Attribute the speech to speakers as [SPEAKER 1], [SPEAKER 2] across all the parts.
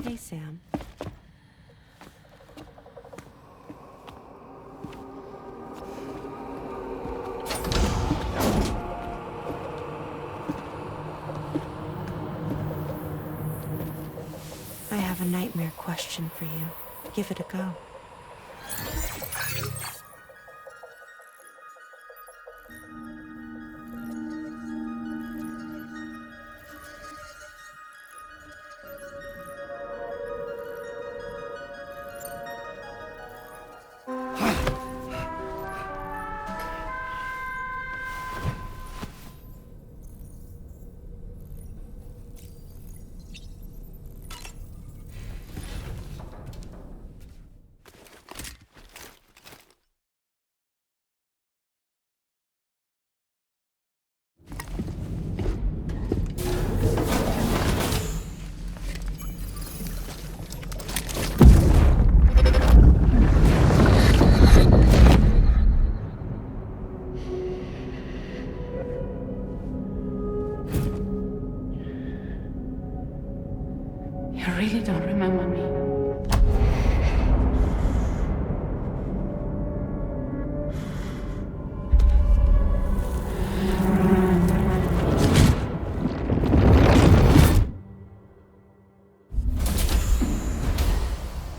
[SPEAKER 1] Hey, Sam. I have a nightmare question for you. Give it a go.
[SPEAKER 2] You really don't remember me.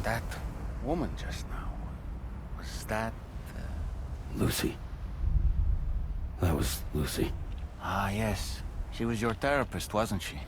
[SPEAKER 3] That woman just now, was that...
[SPEAKER 4] Lucy. That was Lucy.
[SPEAKER 3] Ah, yes. She was your therapist, wasn't she?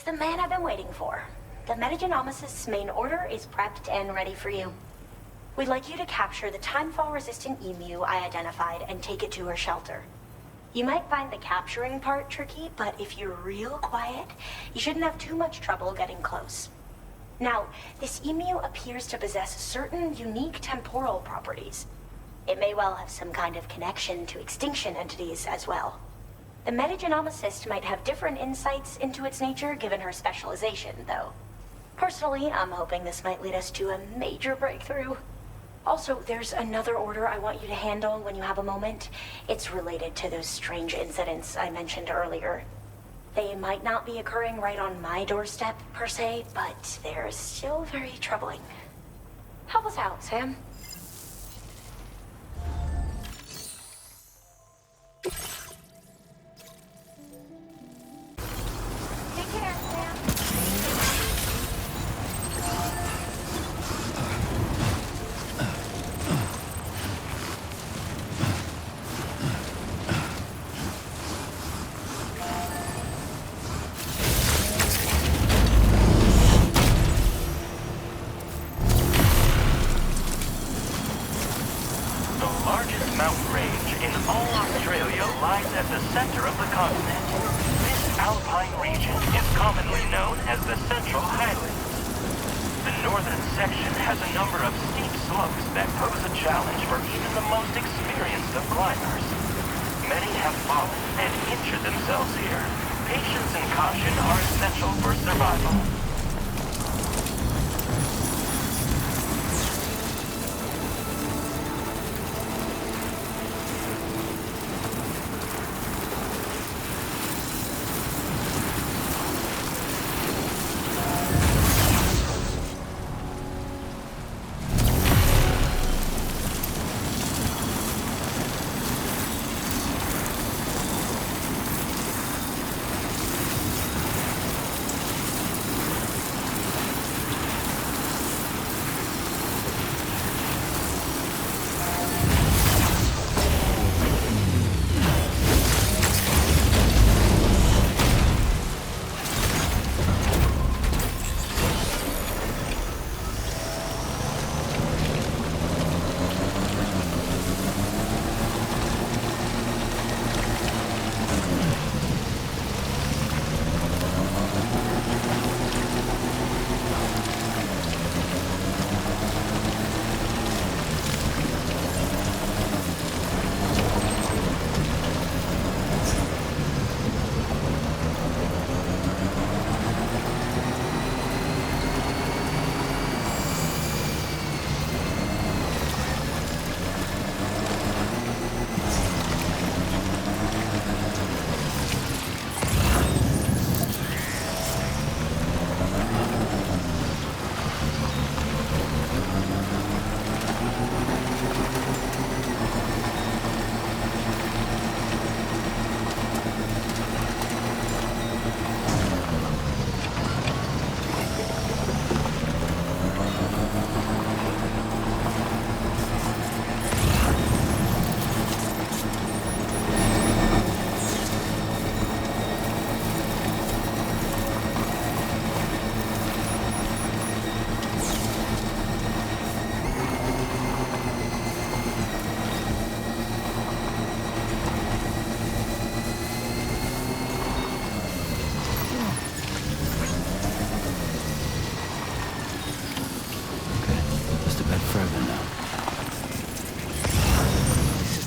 [SPEAKER 5] The man I've been waiting for. The Metagenomicist's main order is prepped and ready for you. We'd like you to capture the Timefall-resistant Emu I identified and take it to her shelter. You might find the capturing part tricky, but if you're real quiet, you shouldn't have too much trouble getting close. Now, this Emu appears to possess certain unique temporal properties. It may well have some kind of connection to extinction entities as well. The Metagenomicist might have different insights into its nature given her specialization, though. Personally, I'm hoping this might lead us to a major breakthrough. Also, there's another order I want you to handle when you have a moment. It's related to those strange incidents I mentioned earlier. They might not be occurring right on my doorstep, per se, but they're still very troubling. Help us out, Sam.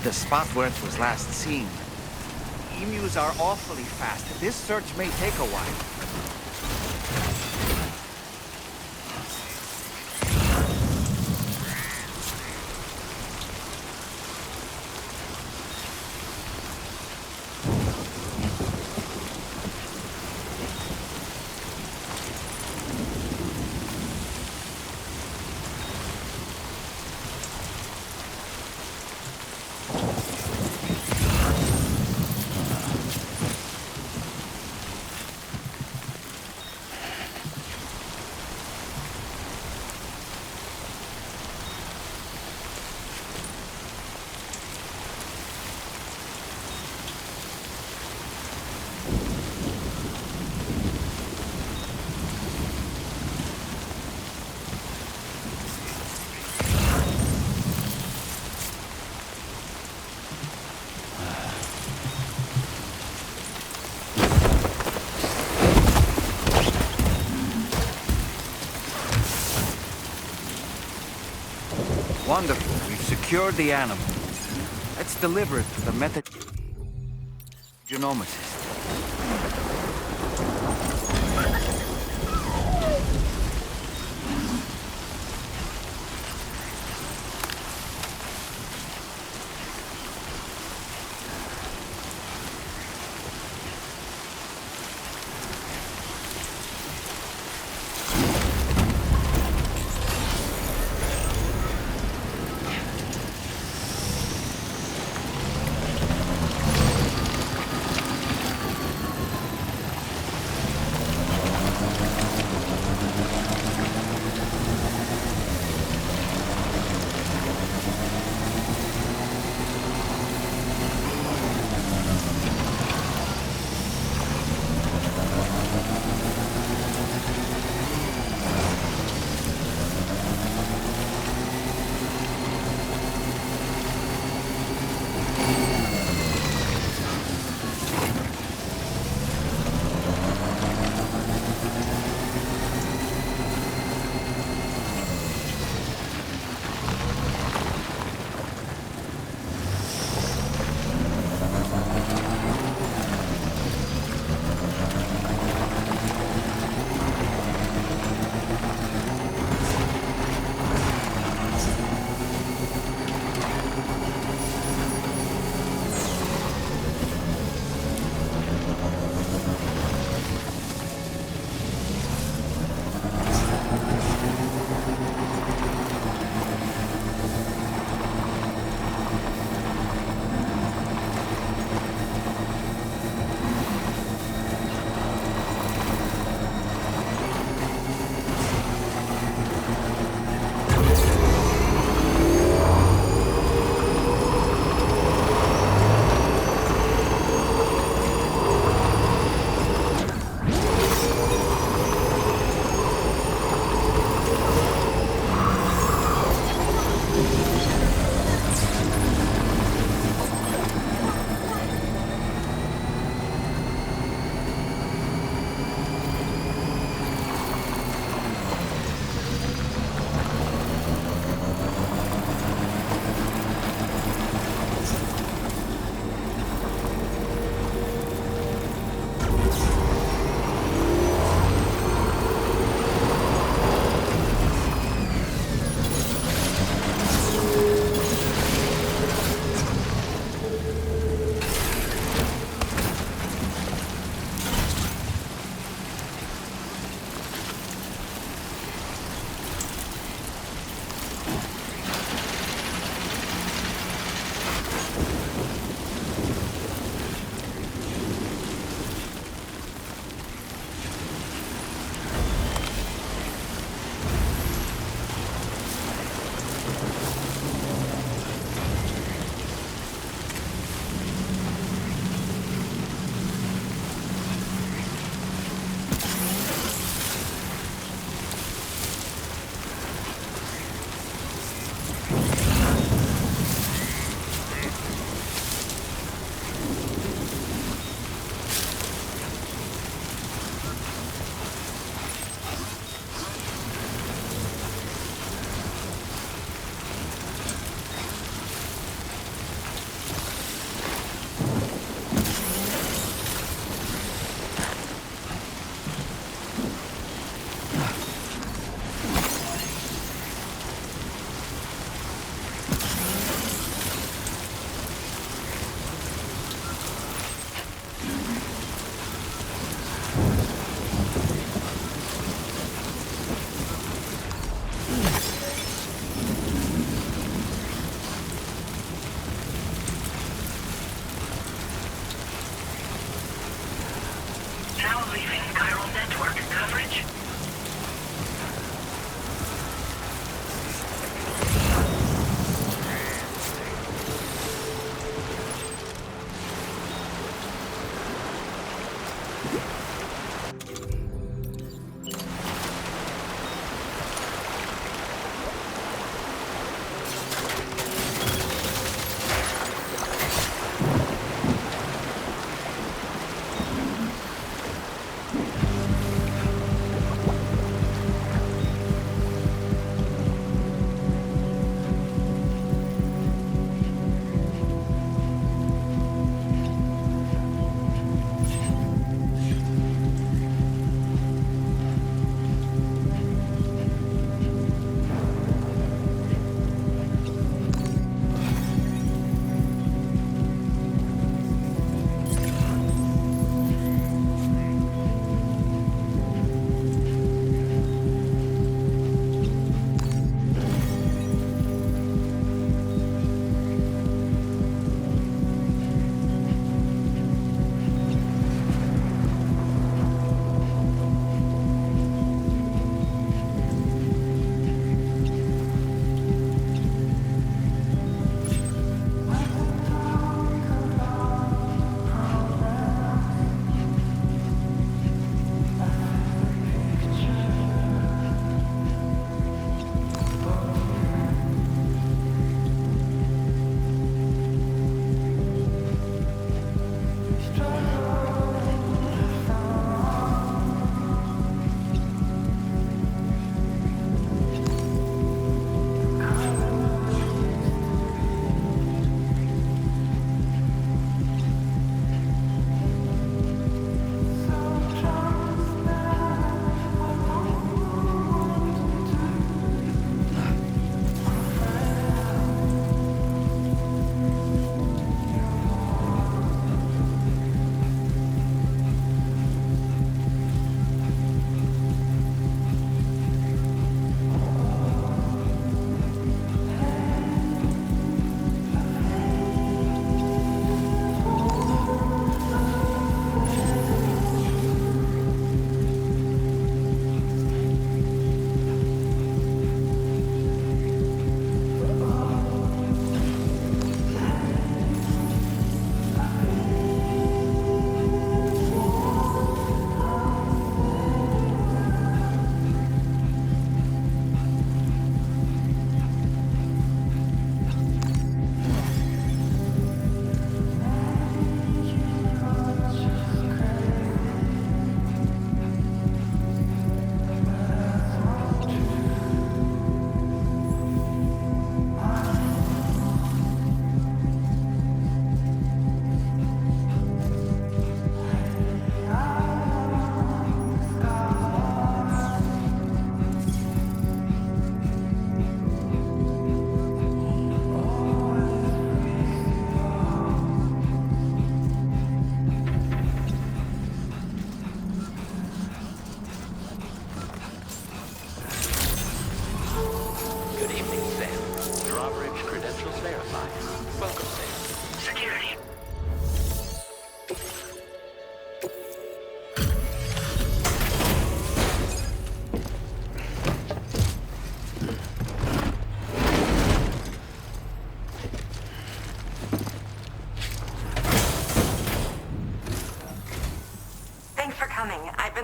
[SPEAKER 3] the spot where it was last seen. Emus are awfully fast. This search may take a while. Wonderful. We've secured the animal. Let's deliver it to the Metagenomicist.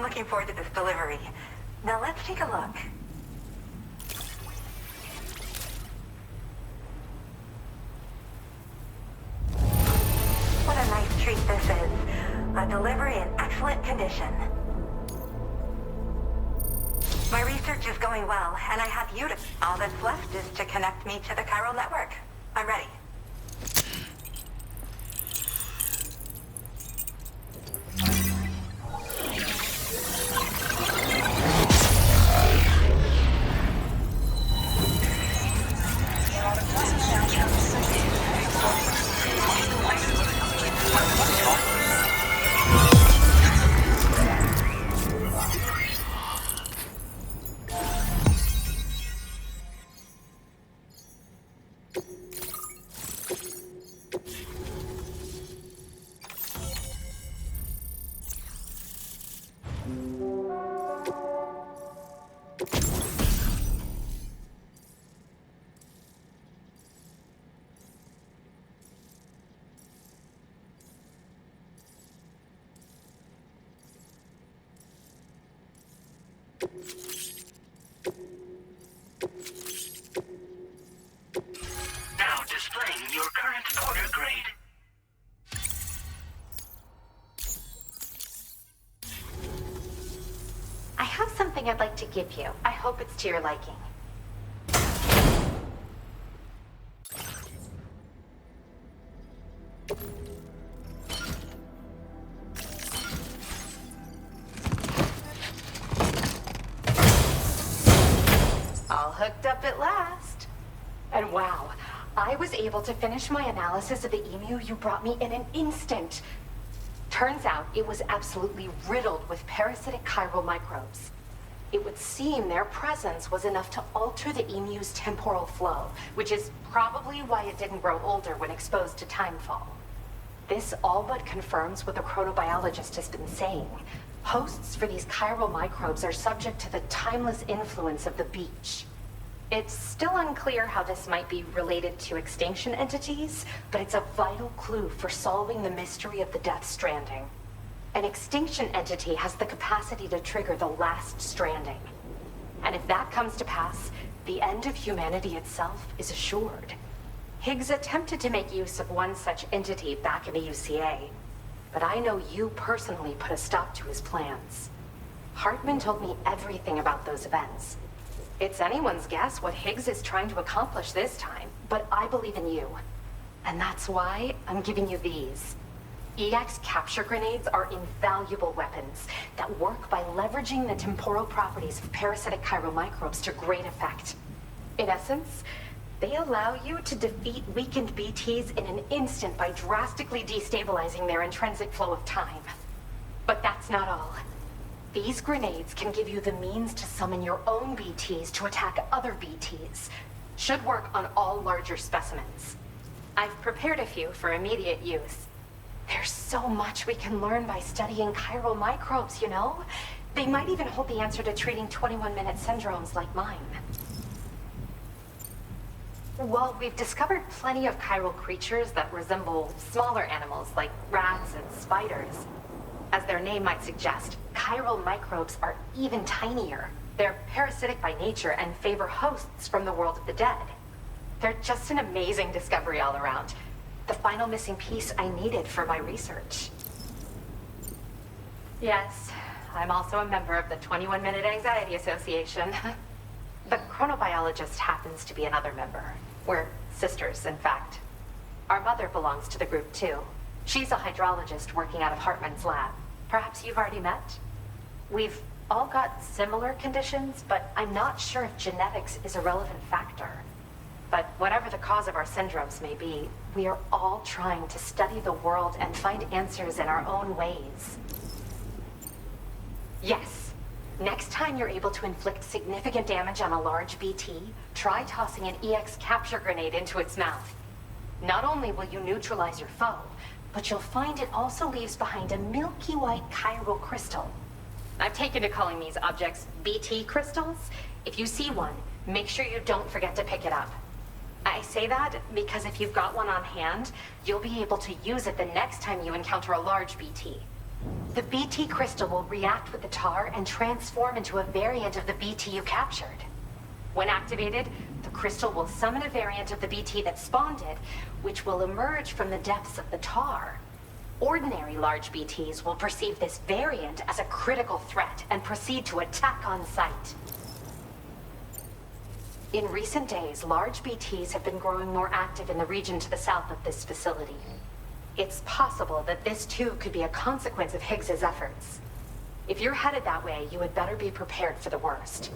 [SPEAKER 6] looking forward to this delivery. Now let's take a look. What a nice treat this is. A delivery in excellent condition. My research is going well, and I have you to... All that's left is to connect me to the Chiral network. I'm ready.
[SPEAKER 7] Now displaying your current order grade.
[SPEAKER 5] I have something I'd like to give you. I hope it's to your liking. All hooked up at last. And wow, I was able to finish my analysis of the emu you brought me in an instant. Turns out it was absolutely riddled with parasitic chiral microbes. It would seem their presence was enough to alter the emu's temporal flow, which is probably why it didn't grow older when exposed to timefall. This all but confirms what the chronobiologist has been saying. Hosts for these chiral microbes are subject to the timeless influence of the beach. It's still unclear how this might be related to extinction entities, but it's a vital clue for solving the mystery of the Death Stranding. An extinction entity has the capacity to trigger the last stranding. And if that comes to pass, the end of humanity itself is assured. Higgs attempted to make use of one such entity back in the UCA, but I know you personally put a stop to his plans. Hartman told me everything about those events. It's anyone's guess what Higgs is trying to accomplish this time, but I believe in you. And that's why I'm giving you these. EX capture grenades are invaluable weapons that work by leveraging the temporal properties of parasitic chiral microbes to great effect. In essence, they allow you to defeat weakened BTs in an instant by drastically destabilizing their intrinsic flow of time. But that's not all. These grenades can give you the means to summon your own BTs to attack other BTs. Should work on all larger specimens. I've prepared a few for immediate use. There's so much we can learn by studying chiral microbes, you know? They might even hold the answer to treating 21-minute syndromes like mine. Well, we've discovered plenty of chiral creatures that resemble smaller animals like rats and spiders. As their name might suggest, chiral microbes are even tinier. They're parasitic by nature and favor hosts from the world of the dead. They're just an amazing discovery all around. The final missing piece I needed for my research. Yes, I'm also a member of the 21-Minute Anxiety Association. The chronobiologist happens to be another member. We're sisters, in fact. Our mother belongs to the group, too. She's a hydrologist working out of Hartman's lab. Perhaps you've already met? We've all got similar conditions, but I'm not sure if genetics is a relevant factor. But whatever the cause of our syndromes may be, we are all trying to study the world and find answers in our own ways. Yes. Next time you're able to inflict significant damage on a large BT, try tossing an EX capture grenade into its mouth. Not only will you neutralize your foe, but you'll find it also leaves behind a milky white chiral crystal. I've taken to calling these objects BT crystals. If you see one, make sure you don't forget to pick it up. I say that because if you've got one on hand, you'll be able to use it the next time you encounter a large BT. The BT crystal will react with the tar and transform into a variant of the BT you captured. When activated, the crystal will summon a variant of the BT that spawned it, which will emerge from the depths of the tar. Ordinary large BTs will perceive this variant as a critical threat and proceed to attack on sight. In recent days, large BTs have been growing more active in the region to the south of this facility. It's possible that this too could be a consequence of Higgs's efforts. If you're headed that way, you had better be prepared for the worst.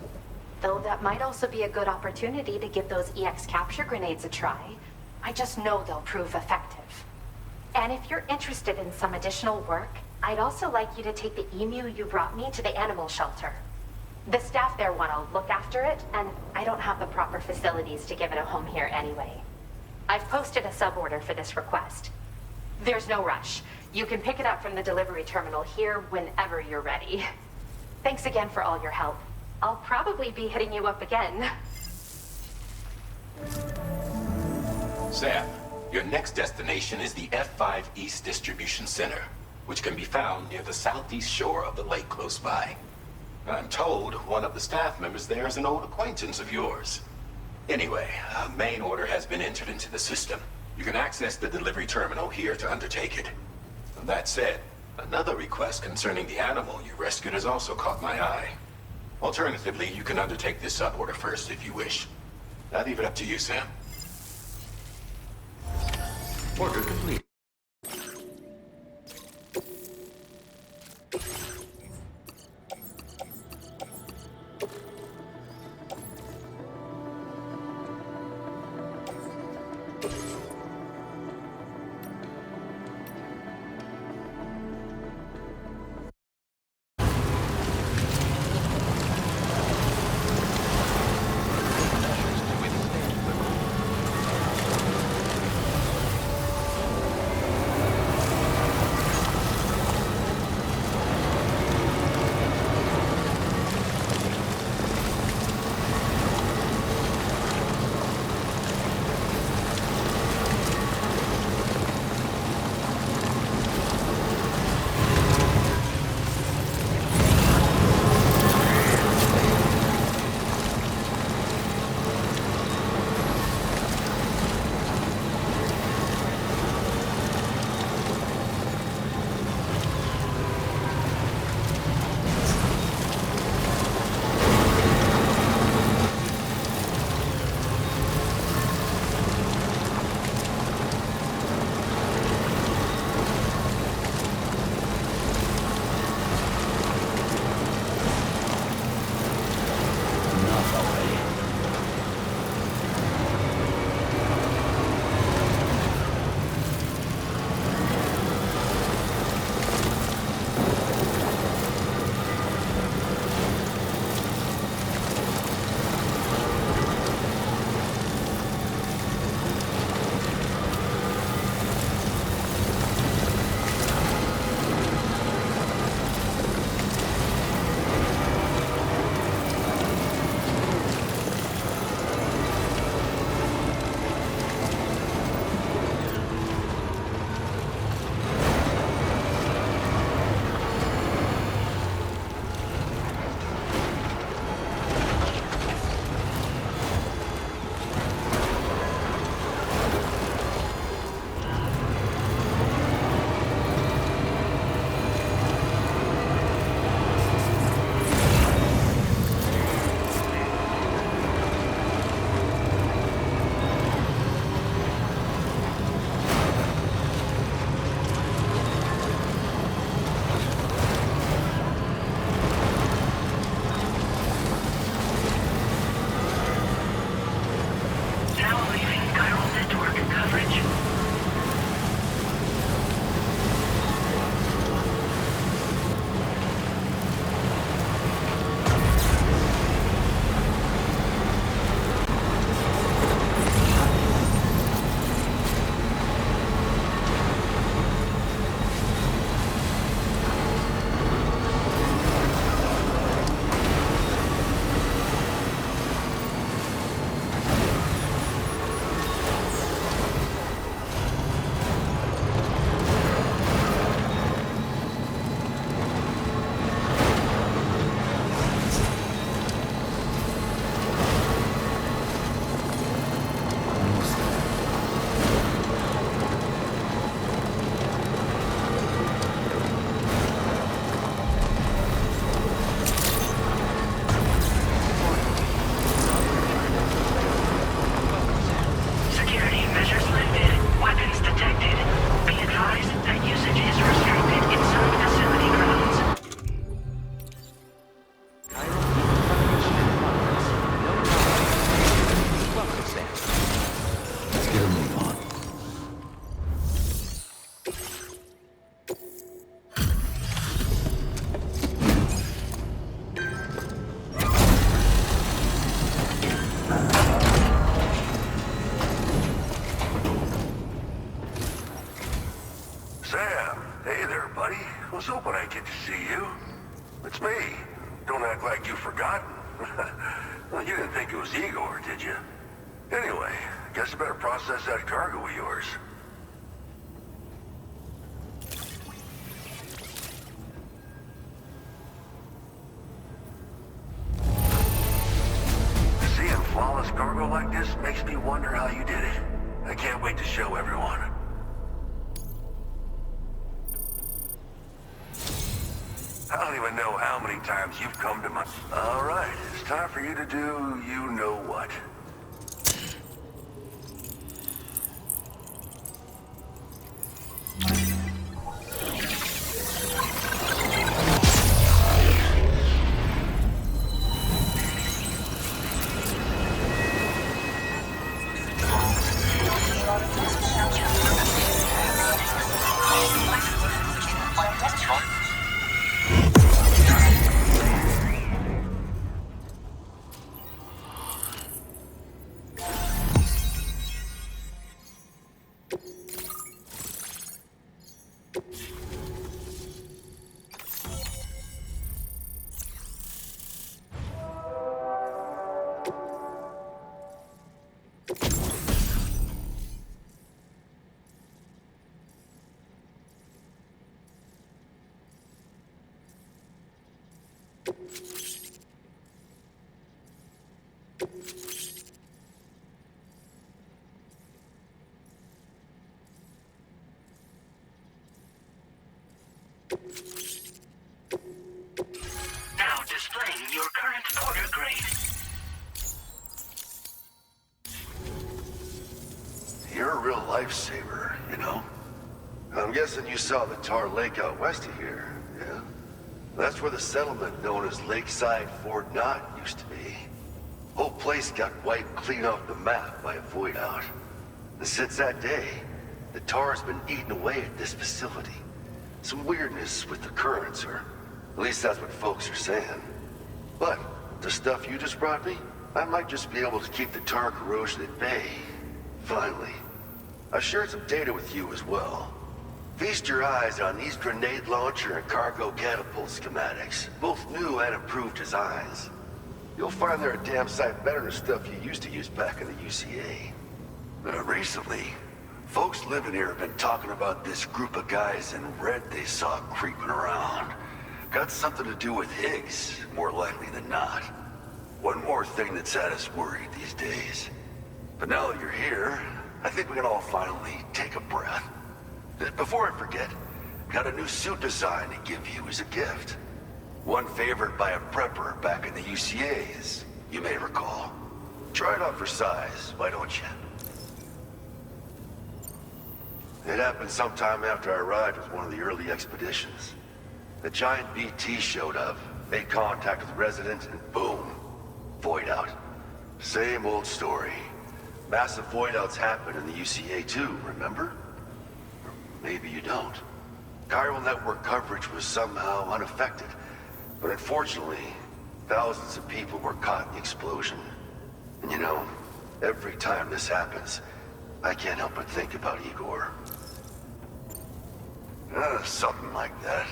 [SPEAKER 5] Though that might also be a good opportunity to give those EX capture grenades a try. I just know they'll prove effective. And if you're interested in some additional work, I'd also like you to take the emu you brought me to the animal shelter. The staff there want to look after it, and I don't have the proper facilities to give it a home here anyway. I've posted a sub-order for this request. There's no rush. You can pick it up from the delivery terminal here whenever you're ready. Thanks again for all your help. I'll probably be hitting you up again.
[SPEAKER 8] Sam, your next destination is the F5 East Distribution Center, which can be found near the southeast shore of the lake close by. I'm told one of the staff members there is an old acquaintance of yours. Anyway, a main order has been entered into the system. You can access the delivery terminal here to undertake it. That said, another request concerning the animal you rescued has also caught my eye. Alternatively, you can undertake this sub-order first if you wish. I'll leave it up to you, Sam.
[SPEAKER 3] Order complete. To withstand the...
[SPEAKER 9] see you. It's me. Don't act like you've forgotten. Well, you didn't think it was Igor, did you? Anyway, guess I better process that cargo of yours. Seeing flawless cargo like this makes me wonder how you did it. I can't wait to show everyone. I don't even know how many times you've come to my... All right, it's time for you to do you-know-what.
[SPEAKER 7] Now displaying your current order grade.
[SPEAKER 9] You're a real lifesaver, you know? I'm guessing you saw the tar lake out west of here, yeah? That's where the settlement known as Lakeside Fort Knott used to be. Whole place got wiped clean off the map by a void out. And since that day, the tar's been eating away at this facility. Some weirdness with the currents, or at least that's what folks are saying. But the stuff you just brought me, I might just be able to keep the tar corrosion at bay. Finally. I shared some data with you as well. Feast your eyes on these grenade launcher and cargo catapult schematics, both new and improved designs. You'll find they're a damn sight better than stuff you used to use back in the UCA. Recently, folks living here have been talking about this group of guys in red they saw creeping around. Got something to do with Higgs, more likely than not. One more thing that's had us worried these days. But now that you're here, I think we can all finally take a breath. Before I forget, got a new suit design to give you as a gift. One favored by a prepper back in the UCAs, you may recall. Try it out for size, why don't you? It happened sometime after I arrived with one of the early expeditions. The giant BT showed up, made contact with residents, and boom, void out. Same old story. Massive void outs happen in the UCA too, remember? Or maybe you don't. Chiral network coverage was somehow unaffected, but unfortunately, thousands of people were caught in the explosion. And you know, every time this happens, I can't help but think about Igor. Something like that.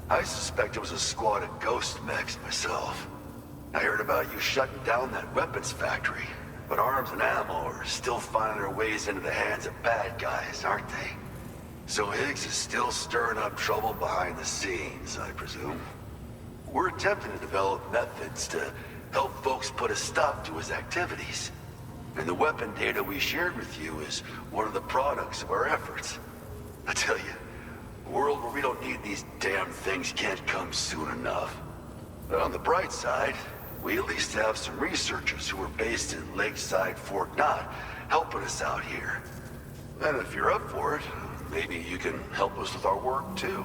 [SPEAKER 9] I suspect it was a squad of ghost mechs myself. I heard about you shutting down that weapons factory, but arms and ammo are still finding their ways into the hands of bad guys, aren't they? So Higgs is still stirring up trouble behind the scenes, I presume. We're attempting to develop methods to help folks put a stop to his activities. And the weapon data we shared with you is one of the products of our efforts. I tell you, a world where we don't need these damn things can't come soon enough. But on the bright side, we at least have some researchers who are based in Lakeside Fort Knott helping us out here. And if you're up for it, maybe you can help us with our work too.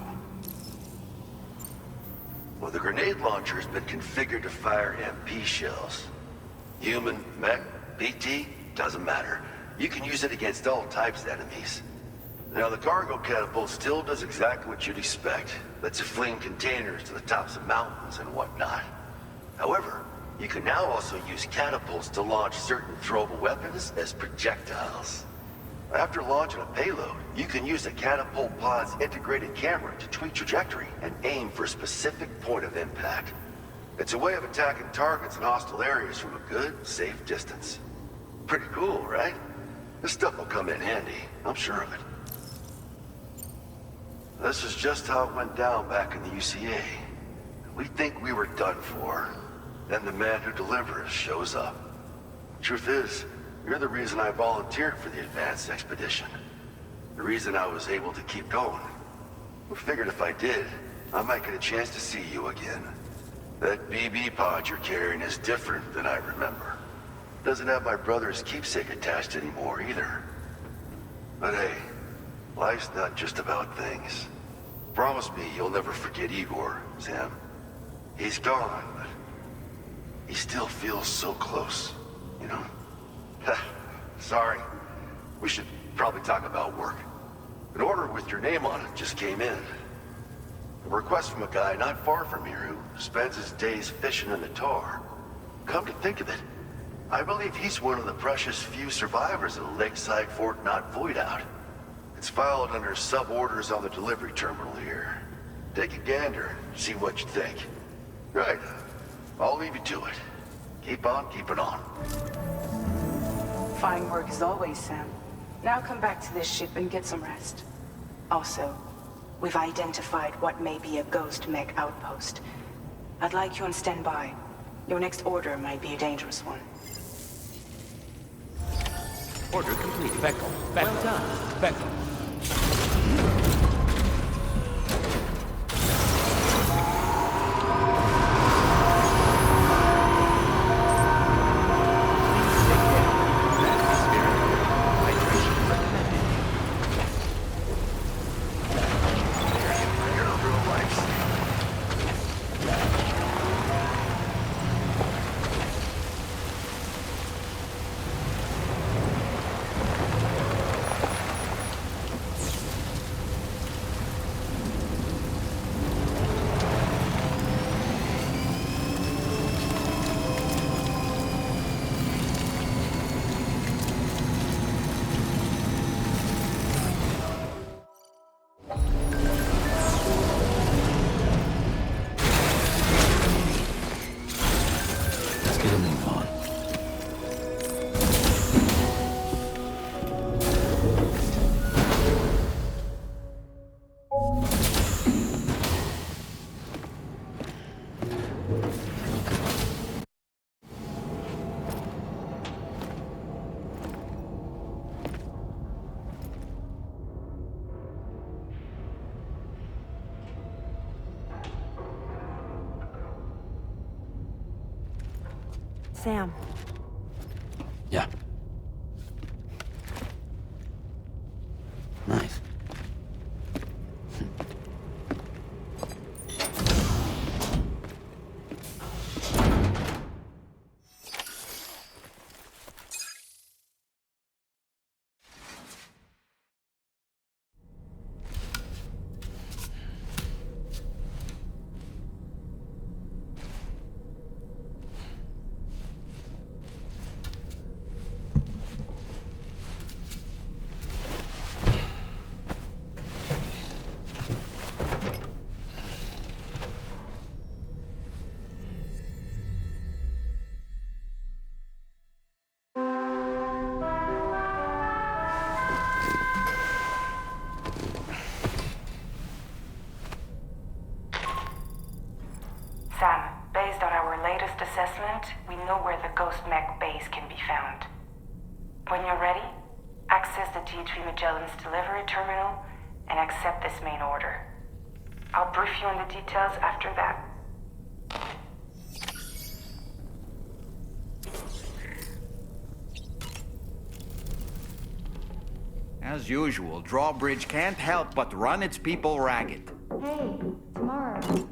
[SPEAKER 9] Well, the grenade launcher has been configured to fire MP shells. Human, mech, BT, doesn't matter. You can use it against all types of enemies. Now, the cargo catapult still does exactly what you'd expect. Lets you fling containers to the tops of mountains and whatnot. However, you can now also use catapults to launch certain throwable weapons as projectiles. After launching a payload, you can use the catapult pod's integrated camera to tweak trajectory and aim for a specific point of impact. It's a way of attacking targets in hostile areas from a good, safe distance. Pretty cool, right? This stuff will come in handy, I'm sure of it. This is just how it went down back in the UCA. We think we were done for. Then the man who delivers shows up. Truth is, you're the reason I volunteered for the advanced expedition. The reason I was able to keep going. We figured if I did, I might get a chance to see you again. That BB pod you're carrying is different than I remember. Doesn't have my brother's keepsake attached anymore either. But hey, life's not just about things. Promise me you'll never forget Igor, Sam. He's gone, but he still feels so close, you know? Sorry. We should probably talk about work. An order with your name on it just came in. A request from a guy not far from here who spends his days fishing in the tar. Come to think of it, I believe he's one of the precious few survivors of the Lakeside Fort Knot Void Out. It's filed under sub-orders on the delivery terminal here. Take a gander, see what you think. Right. I'll leave you to it. Keep on keeping on.
[SPEAKER 2] Fine work as always, Sam. Now come back to this ship and get some rest. Also, we've identified what may be a ghost mech outpost. I'd like you on standby. Your next order might be a dangerous one.
[SPEAKER 10] Order complete. Beckle. Well done. Beckle.
[SPEAKER 1] Sam.
[SPEAKER 4] Yeah. Nice.
[SPEAKER 2] Sam, based on our latest assessment, we know where the Ghost Mech base can be found. When you're ready, access the T3 Magellan's delivery terminal and accept this main order. I'll brief you on the details after that.
[SPEAKER 3] As usual, Drawbridge can't help but run its people ragged.
[SPEAKER 5] Hey, tomorrow.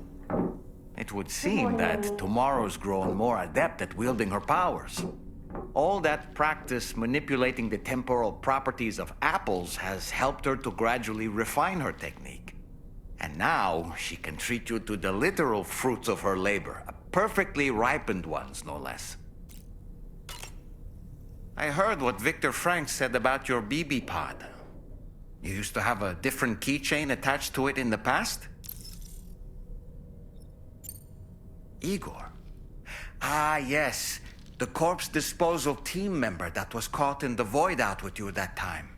[SPEAKER 3] It would seem that Tomorrow's grown more adept at wielding her powers. All that practice manipulating the temporal properties of apples has helped her to gradually refine her technique. And now she can treat you to the literal fruits of her labor, perfectly ripened ones, no less. I heard what Viktor Frank said about your BB pod. You used to have a different keychain attached to it in the past? Igor. Ah, yes. The corpse disposal team member that was caught in the void out with you that time.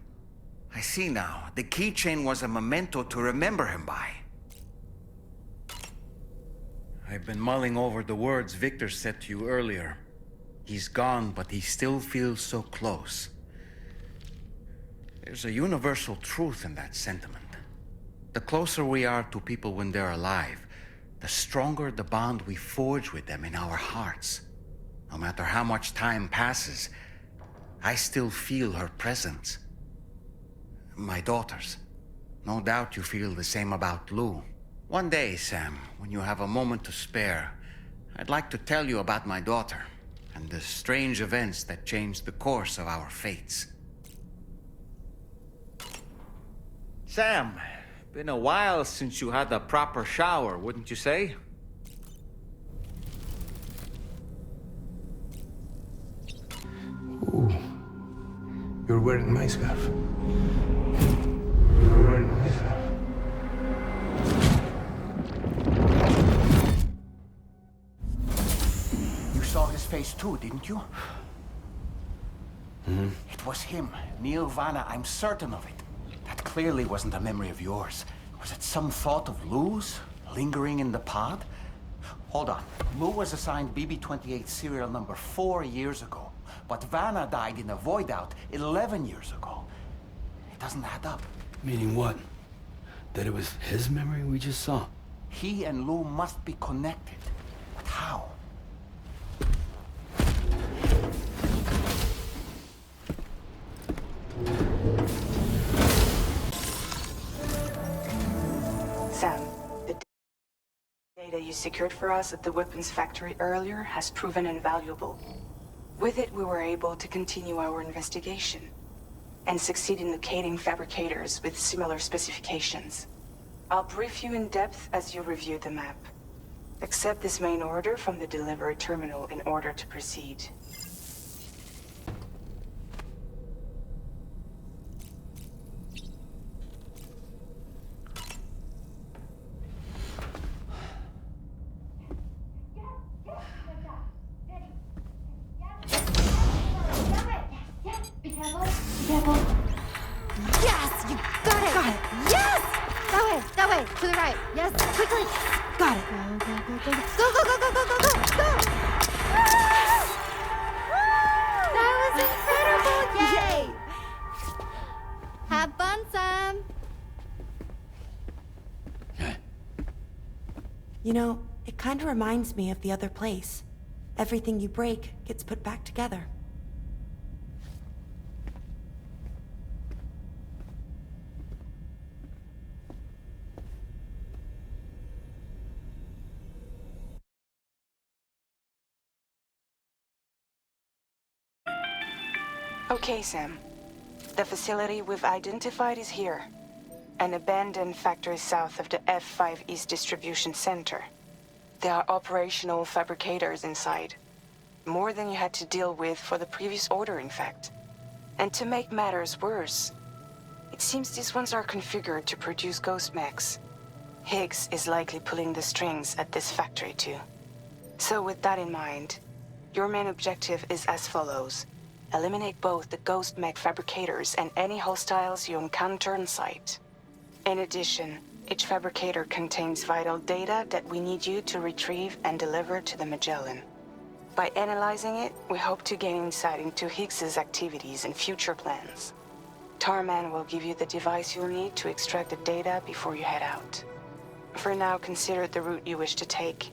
[SPEAKER 3] I see now. The keychain was a memento to remember him by. I've been mulling over the words Viktor said to you earlier. He's gone, but he still feels so close. There's a universal truth in that sentiment. The closer we are to people when they're alive, the stronger the bond we forge with them in our hearts. No matter how much time passes, I still feel her presence. My daughters. No doubt you feel the same about Lou. One day, Sam, when you have a moment to spare, I'd like to tell you about my daughter and the strange events that changed the course of our fates. Sam, been a while since you had a proper shower, wouldn't you say?
[SPEAKER 11] Ooh. You're wearing my scarf. You're wearing my scarf.
[SPEAKER 12] You saw his face too, didn't you?
[SPEAKER 11] Mm-hmm.
[SPEAKER 12] It was him, Neil Vanna, I'm certain of it. That clearly wasn't a memory of yours. Was it some thought of Lou's, lingering in the pod? Hold on. Lou was assigned BB-28 serial number 4 years ago. But Vanna died in a void out 11 years ago. It doesn't add up.
[SPEAKER 11] Meaning what? That it was his memory we just saw?
[SPEAKER 12] He and Lou must be connected. But how?
[SPEAKER 2] Sam, the data you secured for us at the weapons factory earlier has proven invaluable. With it, we were able to continue our investigation and succeed in locating fabricators with similar specifications. I'll brief you in depth as you review the map. Accept this main order from the delivery terminal in order to proceed.
[SPEAKER 13] Yes! You got it! Got it! Yes! That way! That way! To the right! Yes! Quickly! Got it! Go, go, go, go, go, go, go, go! Go! That was incredible! Yay! Have fun, Sam!
[SPEAKER 1] You know, it kind of reminds me of the other place. Everything you break gets put back together.
[SPEAKER 2] Okay, Sam. The facility we've identified is here. An abandoned factory south of the F5 East Distribution Center. There are operational fabricators inside. More than you had to deal with for the previous order, in fact. And to make matters worse, it seems these ones are configured to produce ghost mechs. Higgs is likely pulling the strings at this factory too. So with that in mind, your main objective is as follows. Eliminate both the ghost mech fabricators and any hostiles you encounter on site. In addition, each fabricator contains vital data that we need you to retrieve and deliver to the Magellan. By analyzing it, we hope to gain insight into Higgs's activities and future plans. Tarman will give you the device you'll need to extract the data before you head out. For now, consider the route you wish to take.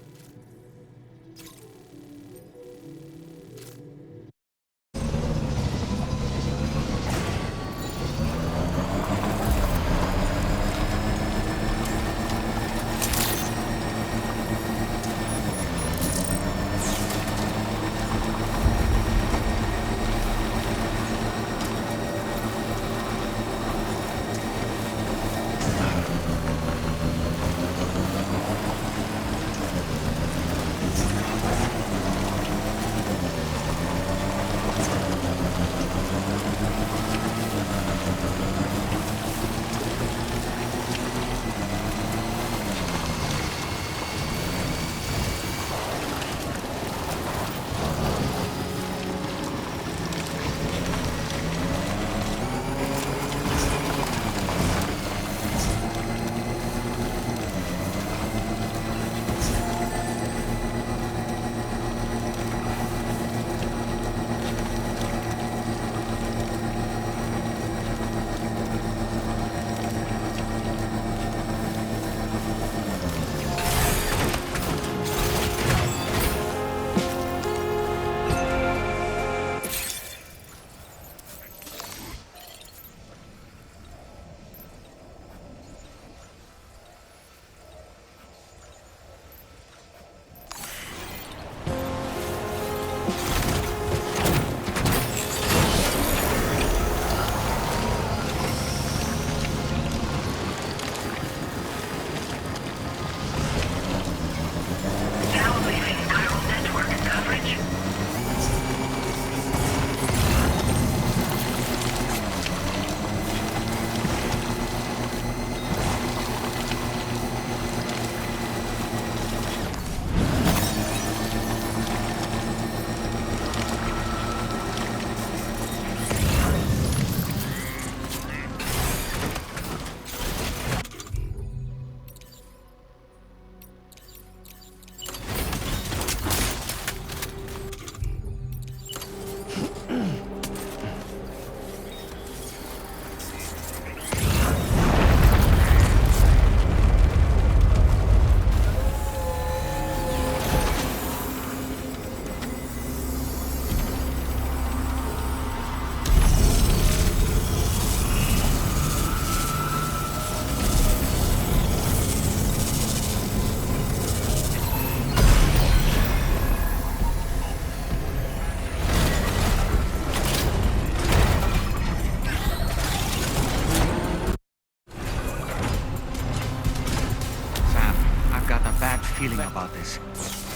[SPEAKER 3] about this.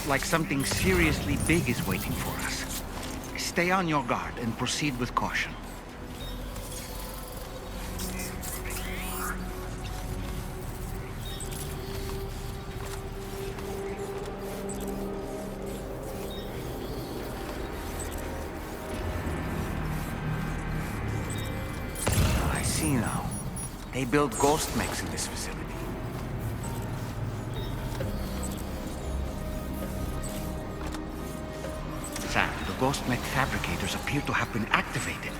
[SPEAKER 3] Like something seriously big is waiting for us. Stay on your guard and proceed with caution. I see now. They build ghost mechs in this facility. Sam, the ghost Mech Fabricators appear to have been activated.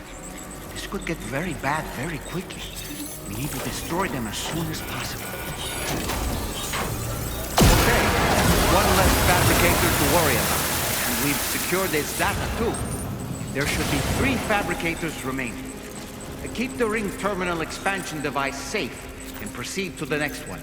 [SPEAKER 3] This could get very bad very quickly. We need to destroy them as soon as possible. Okay, one less Fabricator to worry about. And we've secured its data too. There should be 3 Fabricators remaining. Keep the ring terminal expansion device safe and proceed to the next one.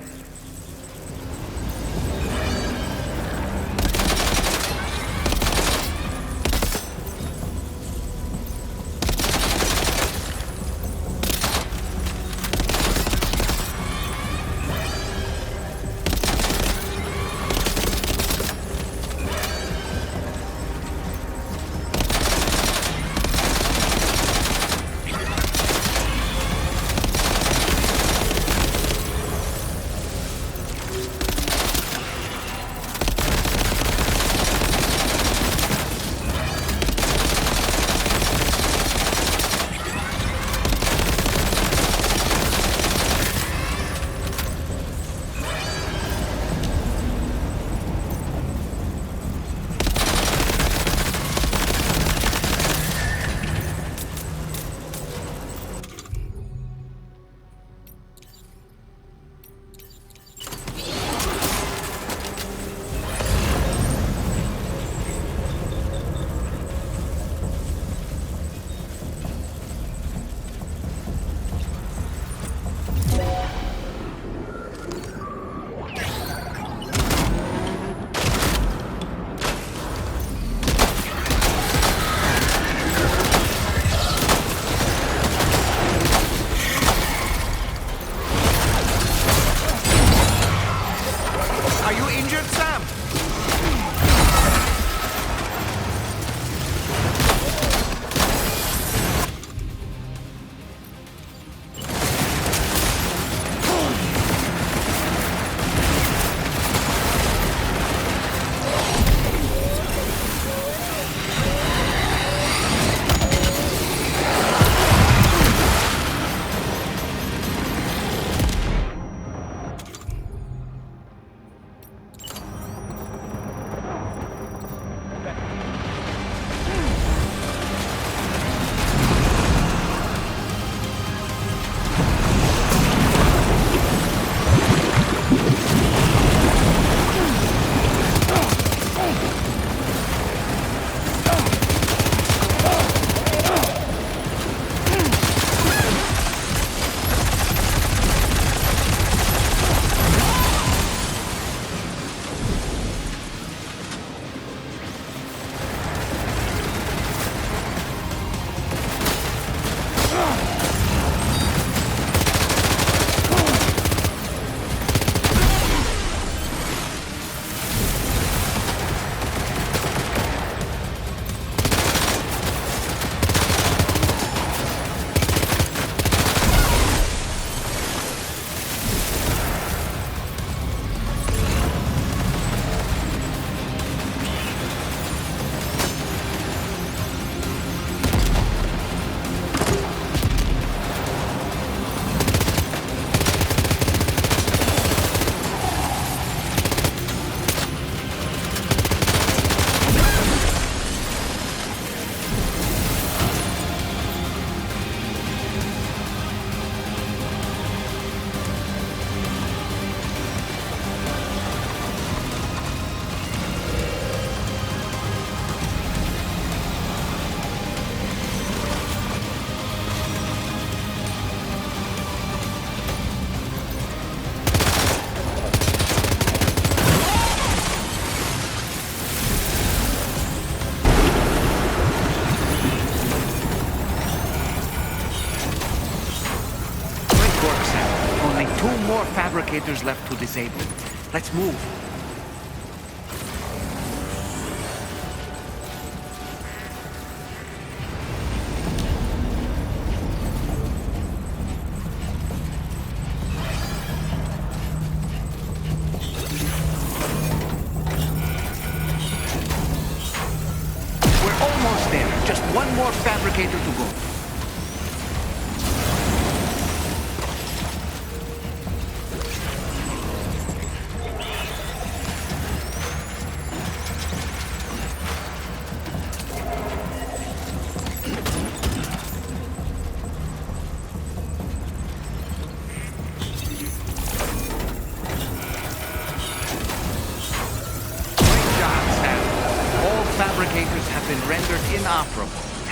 [SPEAKER 3] Fabricators left to disable. Let's move.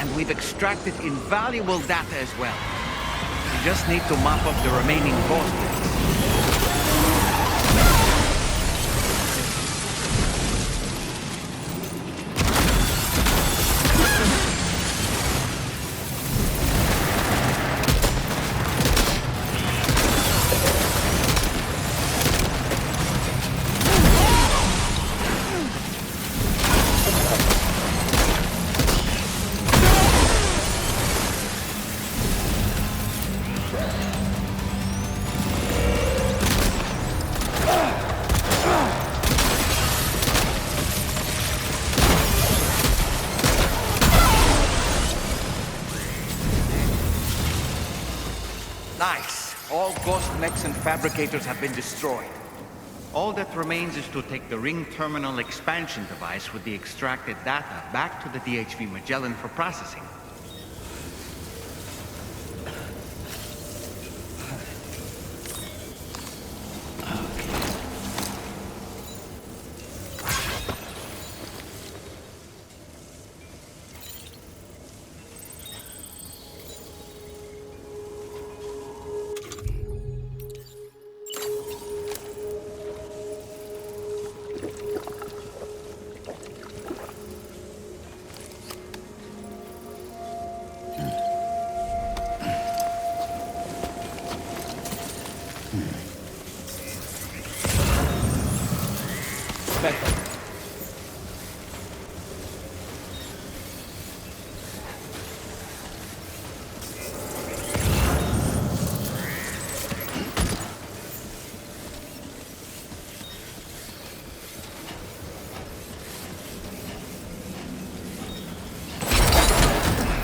[SPEAKER 3] And we've extracted invaluable data as well. We just need to mop up the remaining ghost bits. Nice. All ghost mechs and fabricators have been destroyed. All that remains is to take the ring terminal expansion device with the extracted data back to the DHV Magellan for processing.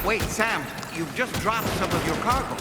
[SPEAKER 3] Wait, Sam, you've just dropped some of your cargo.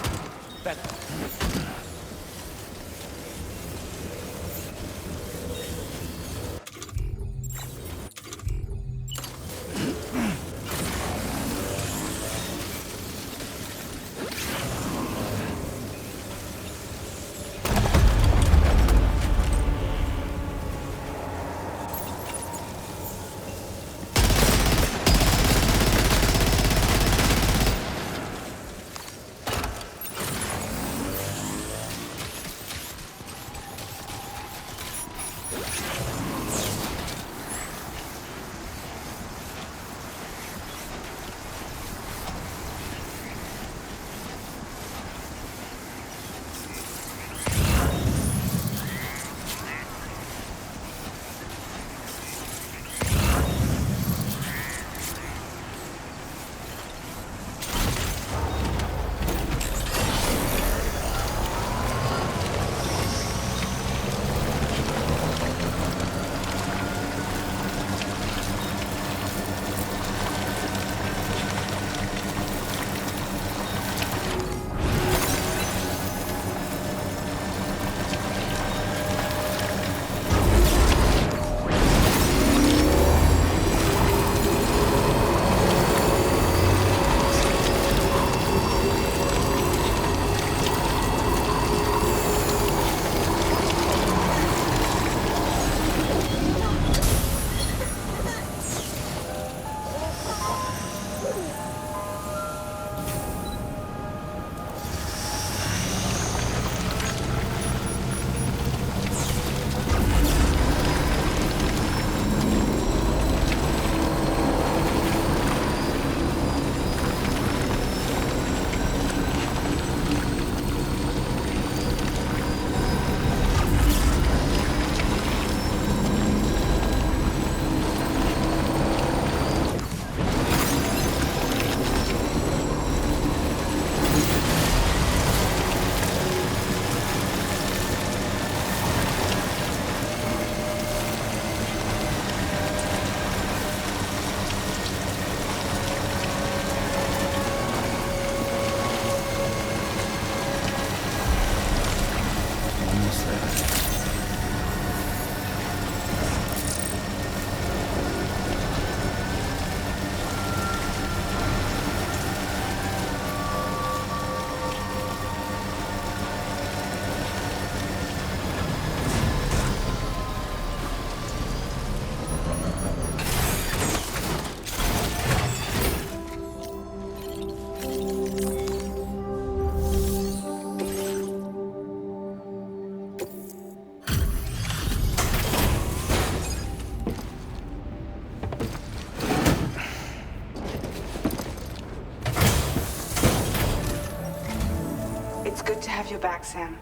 [SPEAKER 2] It's good to have you back, Sam.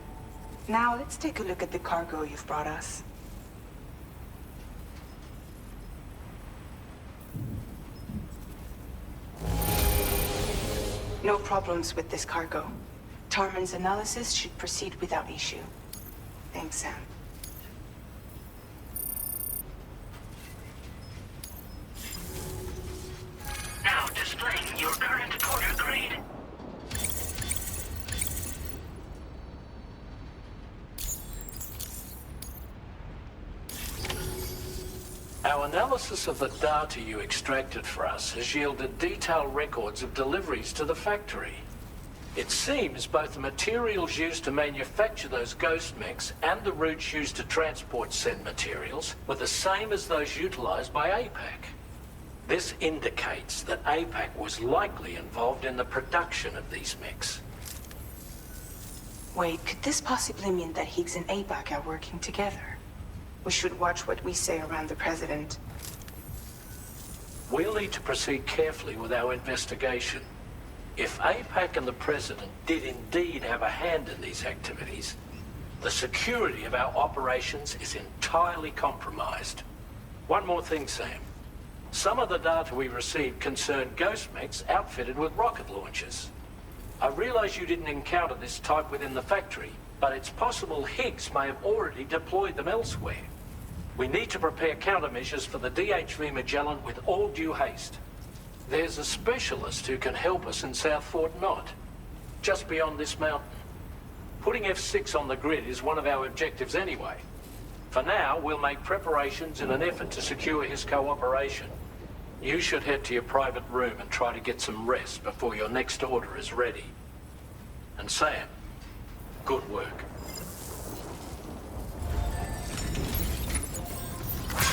[SPEAKER 2] Now, let's take a look at the cargo you've brought us. No problems with this cargo. Tarman's analysis should proceed without issue. Thanks, Sam.
[SPEAKER 7] Now displaying your current order grade.
[SPEAKER 14] Our analysis of the data you extracted for us has yielded detailed records of deliveries to the factory. It seems both the materials used to manufacture those ghost mechs and the routes used to transport said materials were the same as those utilized by APAC. This indicates that APAC was likely involved in the production of these mechs.
[SPEAKER 2] Wait, could this possibly mean that Higgs and APAC are working together? We should watch what we say around the President.
[SPEAKER 14] We'll need to proceed carefully with our investigation. If APAC and the President did indeed have a hand in these activities, the security of our operations is entirely compromised. One more thing, Sam. Some of the data we received concerned ghost mechs outfitted with rocket launchers. I realize you didn't encounter this type within the factory, but it's possible Higgs may have already deployed them elsewhere. We need to prepare countermeasures for the DHV Magellan with all due haste. There's a specialist who can help us in South Fort Knott, just beyond this mountain. Putting F6 on the grid is one of our objectives anyway. For now, we'll make preparations in an effort to secure his cooperation. You should head to your private room and try to get some rest before your next order is ready. And Sam, good work.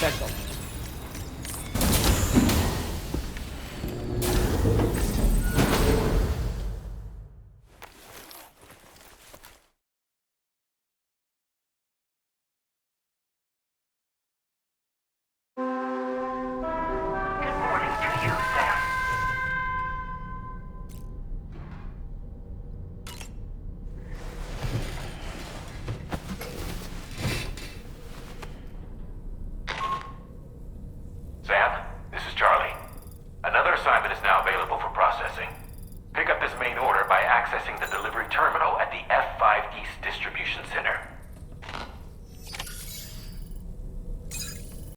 [SPEAKER 10] Special.
[SPEAKER 8] Sam, this is Charlie. Another assignment is now available for processing. Pick up this main order by accessing the delivery terminal at the F5 East Distribution Center.